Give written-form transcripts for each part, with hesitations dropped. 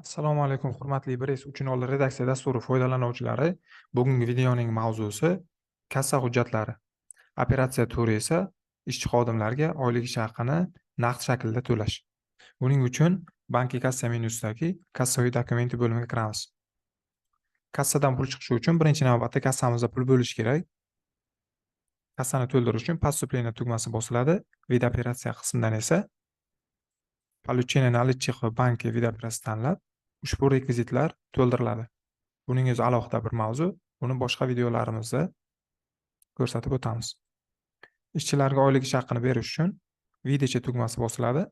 Assalomu alaykum, hurmatli S3.0 redaksiya dasturi foydalanuvchilari. Bugungi videoning mavzusi kassa hujjatlari. Operatsiya turi esa ishchi xodimlarga oylik ish haqini naqd shaklda to'lash. Buning uchun banki kassa menyusidagi kassaviy dokumenti bo'limiga kiramiz. Kassadan pul chiqishi uchun birinchi navbatda kassamizda pul bo'lishi kerak. Kassani to'ldirish uchun поступление tugmasi bosiladi. Vid operatsiya qismidan esa Получение наличных в banki vid operatsiyasini tanlab, ushbu rekvizitlar to'ldiriladi. Buning o'zi alohida bir mavzu. Buni boshqa videolarimizda ko'rsatib o'tamiz. Ishchilarga oylik ish haqini berish uchun Выдача tugmasi bosiladi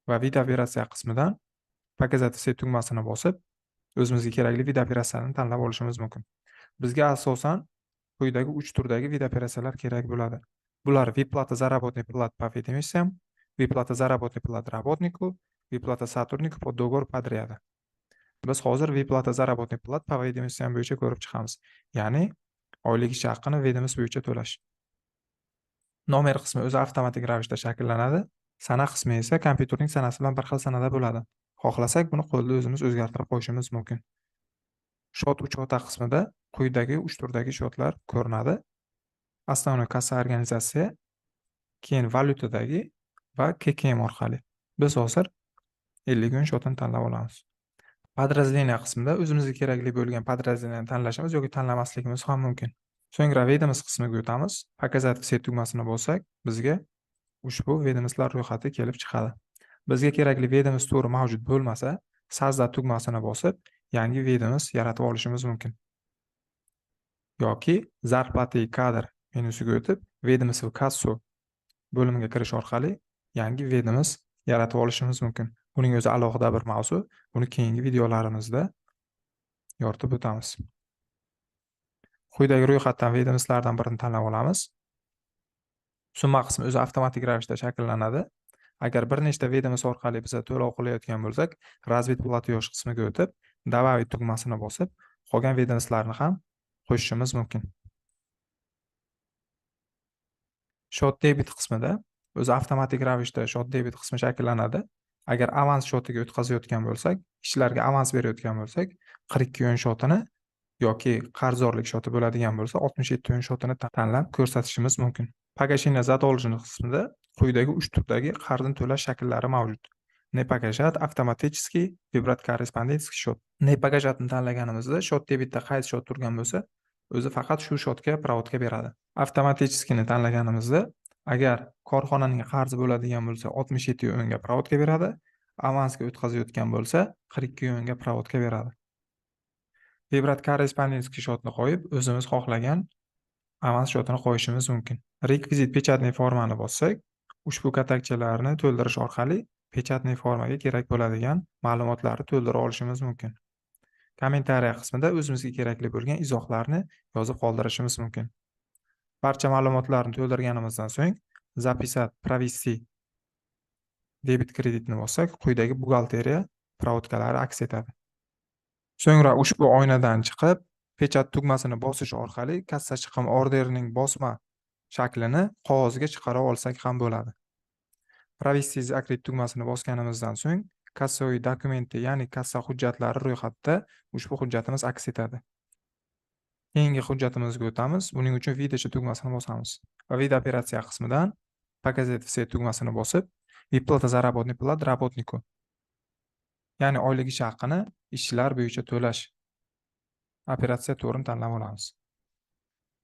va vid operatsiya qismidan Показать все tugmasini bosib, o'zimizga kerakli vid operatsiyani tanlab olishimiz mumkin. Bizga asosan quyidagi 3 turdagi vid operatsiyalar kerak bo'ladi. Bular выплата заработной платы по ведомостям, выплата заработной платы работнику, выплата сотруднику по договору подряда. Biz hozir выплата заработной платы по ведомостям bo'yicha ko'rib chiqamiz. Ya'ni oylik ish haqini vedomost bo'yicha to'lash. Nomer qismi o'zi avtomatik ravishda shakllanadi. Sana qismi esa kompyuterning sanasi bilan bir xil sanada bo'ladi. Xohlasak buni qo'lda o'zimiz o'zgartirib qo'yishimiz mumkin. Shot uchota qismida quyidagi 3 turdagi shotlar ko'rinadi. Основной kassa organizatsiya, keyin valyutadagi va KKM orqali. Biz hozir 50 shotini tanlab olamiz. Подразделение qismida o'zimizga kerakli bo'lgan подразделениeni tanlashimiz yoki tanlamasligimiz ham mumkin. So'ngra vedomost qismiga o'tamiz. Показать все tugmasini bossak, bizga ushbu vedomostlar ro'yxati kelib chiqadi. Bizga kerakli vedomost turi mavjud bo'lmasa, sozda tugmasini bosib, yangi vedomost yaratib olishimiz mumkin. Yoki зарплаты и kadr menyusiga o'tib, vedomost va kasso bo'limiga kirish orqali yangi vedomost yaratib olishimiz mumkin. Buning o'zi alohida bir mavzu. Buni keyingi videolarimizda yoritib o'tamiz. Quyidagi ro'yxatdan vedomostlardan birini tanlab olamiz. Summa qismi o'zi avtomatik ravishda shakllanadi. Agar bir nechta vedomost orqali biz to'lov qilayotgan bo'lsak, развит платеж qismiga o'tib, добавить tugmasini bosib, qolgan vedomostlarni ham qo'shishimiz mumkin. Shot debit qismida o'zi avtomatik ravishda shot debit qismi shakllanadi. Agar avans shotiga o'tkazayotgan bo'lsak, ishchilarga avans berayotgan bo'lsak, 42 shotini yoki qarzdorlik shoti bo'ladigan bo'lsa, 67 shotini tanlab ko'rsatishimiz mumkin. Погашение задолженности qismida quyidagi 3 turdagi qarzni to'lash shakllari mavjud. Не погашать, автоматический, выбрать корреспондентский счет. Не погашатni tanlaganimizda shot debitda qaysi shot turgan bo'lsa, o'zi faqat shu shotga provodga beradi. Avtomatikini tanlaganimizda agar korxonaning qarzi bo'ladigan bo'lsa 67 ga provodga beradi, avansga o'tkazayotgan bo'lsa 42 ga provodga beradi. Vibrat korrespondentskiy shotni qo'yib, o'zimiz xohlagan avans shotini qo'yishimiz mumkin. Rekvizit pechatniy formani bossak, ushbu katakchalarni to'ldirish orqali pechatniy formaga kerak bo'ladigan ma'lumotlarni to'ldirib olishimiz mumkin. Kommentariya qismida o'zimizga kerakli bo'lgan izohlarni yozib qoldirishimiz mumkin. Barcha ma'lumotlarni to'ldirganimizdan so'ng Zapisat провести debit kreditni bossak, quyidagi buxgalteriya provodkalari aks etadi. So'ngra ushbu oynadan chiqib, pechat tugmasini bosish orqali kassa chiqim orderining bosma shaklini qog'ozga chiqarib olsak ham bo'ladi. Провести закрыть tugmasini bosganimizdan so'ng, kassaviy dokumenti, ya'ni kassa hujjatlari ro'yxatida ushbu hujjatimiz aks etadi. Keyingi hujjatimizga o'tamiz. Buning uchun Выдача tugmasini bosamiz. Va vid operatsiya qismidan Показать все tugmasini bosib, выплата заработной платы работнику, ya'ni oylik ish haqini ishchilar bo'yicha to'lash operatsiya turini tanlab olamiz.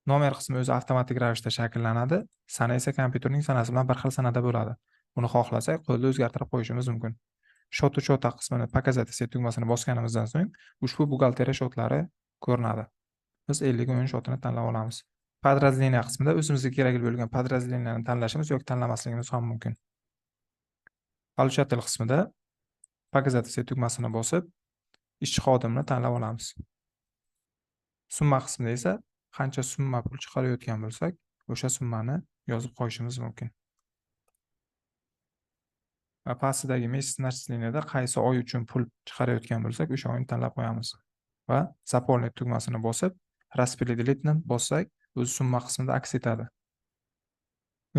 Nomer qismi o'zi avtomatik ravishda shakllanadi. Sana esa kompyuterning sanasi bilan bir xil sanada bo'ladi. Buni xohlasak qo'lda o'zgartirib qo'yishimiz mumkin. Shot uchota qismini Показать все tugmasini bosganimizdan so'ng ushbu buxgalteriya shotlari ko'rinadi. Biz 50 shotini tanlab olamiz. Подразделение qismida o'zimizga kerakli bo'lgan подразделениeni tanlashimiz yoki tanlamasligimiz ham mumkin. Получатель qismida Показать все tugmasini bosib, ishchi xodimni tanlab olamiz. Summa qismida esa qancha summa pul chiqarayotgan bo'lsak, o'sha summani yozib qo'yishimiz mumkin. Va pastdagi месяц начисленияda qaysi oy uchun pul chiqarayotgan bo'lsak, o'sha oyni tanlab qo'yamiz. Va заполнить tugmasini bosib, распределительni bossak, o'z summa qismida aks etadi.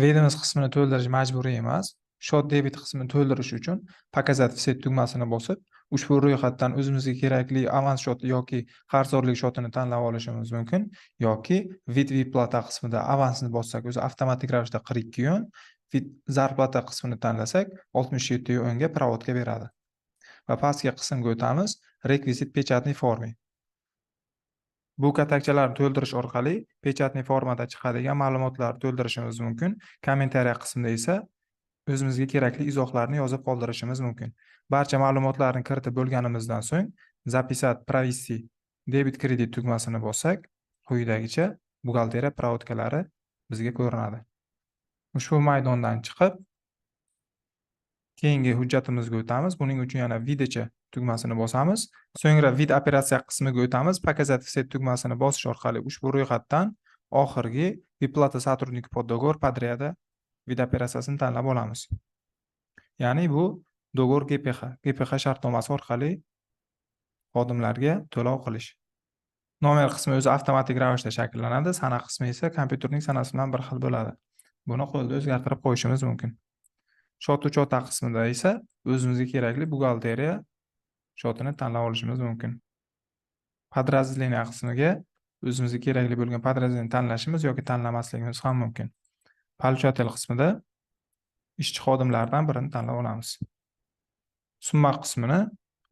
Vedomost qismini to'ldirish majburiy emas. Shot debit qismini to'ldirish uchun Показать все tugmasini bosib, ushbu ro'yxatdan o'zimizga kerakli avans shoti yoki qarzdorlik shotini tanlab olishimiz mumkin, yoki vid vyplata qismida avansni bossak o'zi avtomatik ravishda 42 yuan, zarplata qismini tanlasak 67 yuanga provodga beradi. Va pastki qismga o'tamiz, rekvizit pechatniy forma. Bu katakchalarni to'ldirish orqali pechatniy formada chiqadigan ma'lumotlarni to'ldirishimiz mumkin. Kommentariya qismida esa o'zimizga kerakli izohlarni yozib qoldirishimiz mumkin. Barcha ma'lumotlarni kiritib bo'lganimizdan so'ng zapisat провести debit kredit tugmasini bossak, quyidagicha buxgalteriya provodkalari bizga ko'rinadi. Ushbu maydondan chiqib keyingi hujjatimizga o'tamiz. Buning uchun yana vidacha tugmasini bosamiz. So'ngra vid operatsiya qismiga o'tamiz. Показать все tugmasini bosish orqali ushbu ro'yxatdan oxirgi vyplata сотрудник под договор подряда vid operatsiyasini tanlab olamiz. Ya'ni bu dogovor GPX. GPX shartnomasi orqali xodimlarga to'lov qilish. Nomer qismi o'zi avtomatik ravishda shakllanadi, sana qismi esa kompyuterning sanasi bilan bir xil bo'ladi. Buni qo'lda o'zgartirib qo'yishimiz mumkin. Shot uchota qismida esa o'zimizga kerakli buxgalteriya shotini tanlab olishimiz mumkin. Подразделение qismiga o'zimizga kerakli bo'lgan подразделение tanlashimiz yoki tanlamasligimiz ham mumkin. Получатель qismida ishchi xodimlardan birini tanlab olamiz. Summa qismini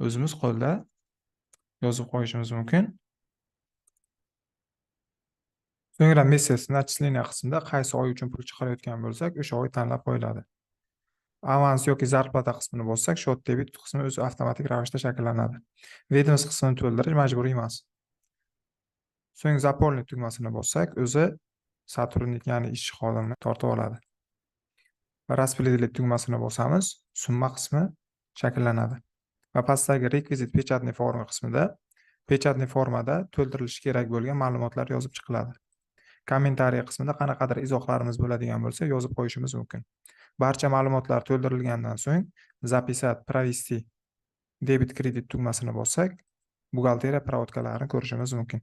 o'zimiz qo'lda yozib qo'yishimiz mumkin. So'ngra месяц начисления qismida qaysi oy uchun pul chiqarayotgan bo'lsak, o'sha oy tanlab qo'yiladi. Avans yoki zarplata qismini bossak, shot debit qismi o'zi avtomatik ravishda shakllanadi. Ведомость qismini to'ldirish majburiy emas. So'ng заполнить tugmasini bossak, o'zi сотрудник, ya'ni ishchi xodimni tortib oladi. Va распределить tugmasini bosamiz, summa qismi shakllanadi. Va pastdagi rekvizit pechatniy forma qismida pechatniy formada to'ldirilishi kerak bo'lgan ma'lumotlar yozib chiqiladi. Kommentariya qismida qanaqadir izohlarimiz bo'ladigan bo'lsa, yozib qo'yishimiz mumkin. Barcha ma'lumotlar to'ldirilgandan so'ng zapisat провести debit kredit tugmasini bossak, buxgalteriya provodkalarini ko'rishimiz mumkin.